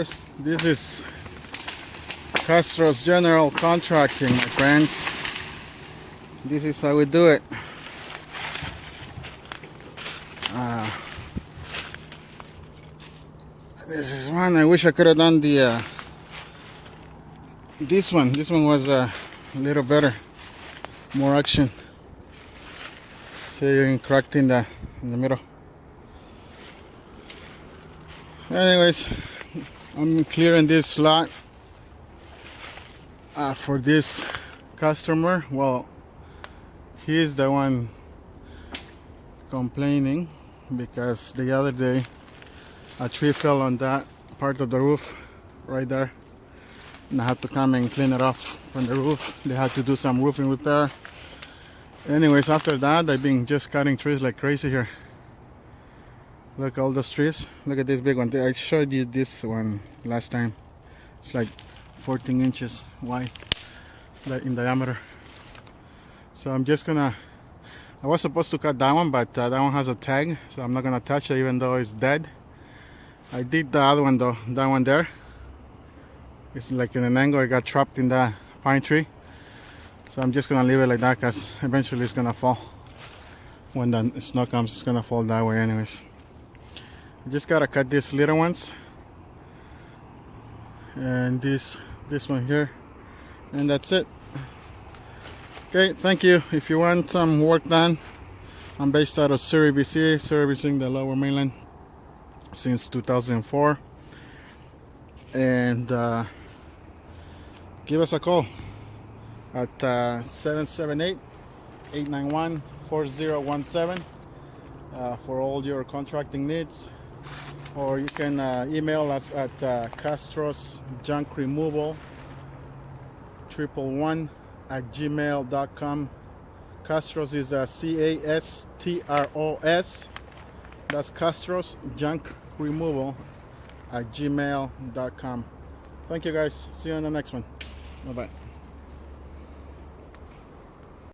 This is Castro's General Contracting, my friends. This is how we do it. This is one. I wish I could have done the this one. This one was a little better, more action. So you're cracked in the middle. Anyways, I'm clearing this slot for this customer. Well, he is the one complaining because the other day a tree fell on that part of the roof right there, and I had to come and clean it off from the roof. They had to do some roofing repair. Anyways, after that I've been just cutting trees like crazy here. Look, all those trees. Look at this big one. I showed you this one last time. It's like 14 inches wide in diameter. So I'm just gonna, I was supposed to cut that one, but that one has a tag, so I'm not gonna touch it even though it's dead. I did the other one though, that one there. It's like in an angle, it got trapped in that pine tree. So I'm just gonna leave it like that because eventually it's gonna fall. When the snow comes, it's gonna fall that way anyways. I just gotta cut these little ones and this one here, and that's it. Okay, thank you. If you want some work done, I'm based out of Surrey, BC, servicing the Lower Mainland since 2004, and give us a call at 778-891-4017 for all your contracting needs. Or you can email us at Castro's Junk Removal 111@gmail.com. Castro's is Castros. That's Castro's Junk Removal @gmail.com. Thank you guys. See you on the next one. Bye bye.